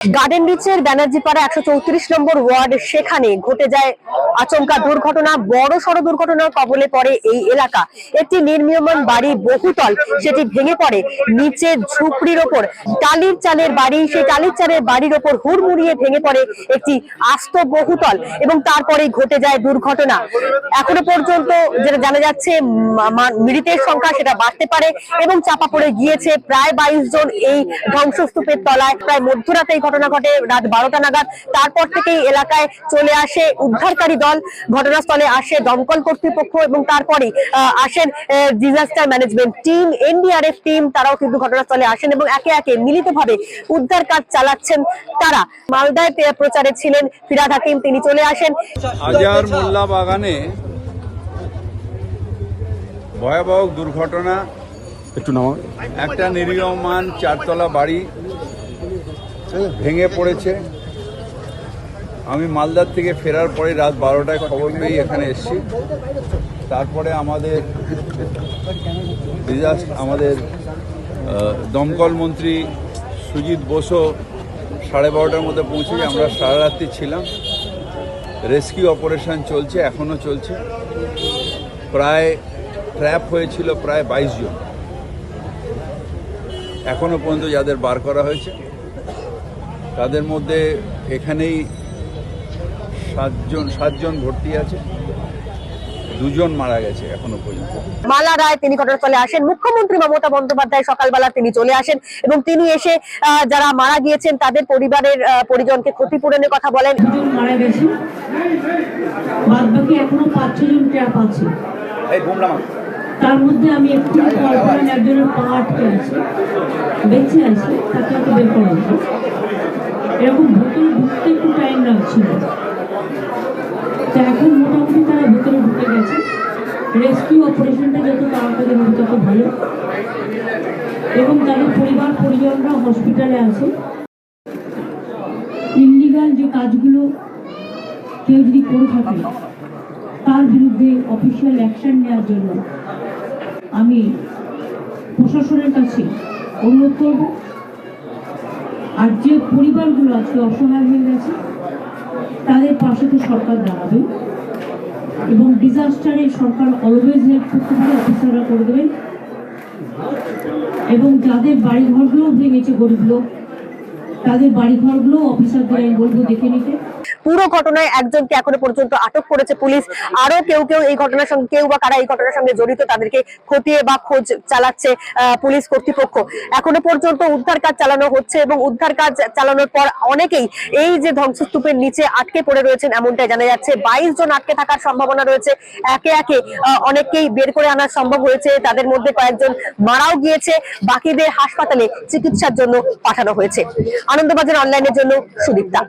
Garden রিচের Banerjeepara 134 নম্বর word, সেখানে ঘটে যায় আচমকা দুর্ঘটনা। বড় সড় দুর্ঘটনার কবলে পড়ে এই এলাকা। একটি নির্মীয়মান বাড়ি বহুতল, সেটি ভেঙে পড়ে নিচে ঝুপড়ির ওপর। টালির চালের বাড়ি, সেই টালির চালের বাড়ির ওপর হুড়মুড়িয়ে ভেঙে পড়ে একটি আস্ত বহুতল এবং তারপরেই ঘটে যায় দুর্ঘটনা। এখনো পর্যন্ত যেটা জানা যাচ্ছে, মৃতের সংখ্যা সেটা বাড়তে পারে এবং চাপা পড়ে গিয়েছে প্রায় 22 জন এই ধ্বংসস্তূপের তলায়। প্রায় মধ্যরাতে এই ঘটনা ঘটে, রাত 12টা নাগাদ। তারপর থেকেই এলাকায় চলে আসে উদ্ধারকারী দল, ঘটনাস্থলে আসে দমকল কর্তৃপক্ষ এবং তারপরে আসেন disaster management team, NDRF team. তারাও কিন্তু ঘটনাস্থলে আসেন এবং একে একে মিলিতভাবে উদ্ধার কাজ চালাচ্ছেন তারা। মালদায় প্রচারে ছিলেন ফিরাদ হাকিম, তিনি চলে আসেন। আজার মোল্লা বাগানে ভয়াবহ দুর্ঘটনা। একটা নির্মীয়মান চারতলা বাড়ি ভেঙে পড়েছে। আমি মালদার থেকে ফেরার পরে রাত 12টায় খবর পেয়ে এখানে এসেছি। তারপরে আমাদের দমকল মন্ত্রী সুজিত বসু 12:30টার মধ্যে পৌঁছে, আমরা সারা রাত্রি ছিলাম। রেস্কিউ অপারেশন চলছে, এখনও চলছে। প্রায় ট্র্যাপ হয়েছিল প্রায় 22 জন, এখনো পর্যন্ত যাদের বার করা হয়েছে তাদের মধ্যে এখানেই 7 জন ভর্তি আছে, 2 জন মারা গেছে এখনো পর্যন্ত। মালা রায় তিনি ঘটনাস্থলে আসেন। মুখ্যমন্ত্রী মমতা বন্দ্যোপাধ্যায় সকালবেলা তিনি চলে আসেন এবং তিনি এসে যারা মারা গিয়েছেন তাদের পরিবারের পরিজনকে ক্ষতিপূরণের কথা বলেন। মারা গেছে, বাদ বাকি এখনো 5-6 জন ট্র্যাপ আছে। তার মধ্যে আমি একটু একজনের পা আটকে আছে, বেঁচে আছে, তাকে একটু বের করা হতো। এরকম ভেতরে ঢুকতে একটু টাইম লাগছিল, তো এখন মোটামুটি তারা ভেতরে ঢুকে গেছে। রেস্কিউ অপারেশনটা যত তাড়াতাড়ি হবে তত ভালো, এবং তাদের পরিবার পরিজনরা হসপিটালে আছে। ইনলিগাল যে কাজগুলো কেউ যদি করে থাকে তার বিরুদ্ধে অফিসিয়াল অ্যাকশন নেওয়ার জন্য আমি প্রশাসনের কাছে অনুরোধ করব। আর যে পরিবারগুলো আজকে অসহায় হয়ে গেছে তাদের পাশে তো সরকার দাঁড়াবে, এবং ডিজাস্টারে সরকার অলওয়েজ হেল্প করতে পারে, অফিসাররা করে দেবেন। এবং যাদের বাড়িঘরগুলো ভেঙেছে, গরিব লোক, তাদের বাড়িঘরগুলো অফিসারদের আমি বলবো দেখে নিতে। পুরো ঘটনায় একজনকে এখনো পর্যন্ত আটক করেছে পুলিশ। আরো কেউ এই ঘটনার সঙ্গে, কেউ বা কারা এই ঘটনার সঙ্গে জড়িত তাদেরকে খতিয়ে বা খোঁজ চালাচ্ছে পুলিশ কর্তৃপক্ষ। এখনো পর্যন্ত উদ্ধার কাজ চালানো হচ্ছে এবং উদ্ধার কাজ চালানোর পর অনেকেই এই যে ধ্বংসস্তূপের নিচে আটকে পড়ে রয়েছেন এমনটাই জানা যাচ্ছে। 22 জন আটকে থাকার সম্ভাবনা রয়েছে। একে একে অনেককেই বের করে আনা সম্ভব হয়েছে, তাদের মধ্যে কয়েকজন মারাও গিয়েছে। বাকিদের হাসপাতালে চিকিৎসার জন্য পাঠানো হয়েছে। আনন্দবাজার অনলাইনের জন্য সুদীপ্তা।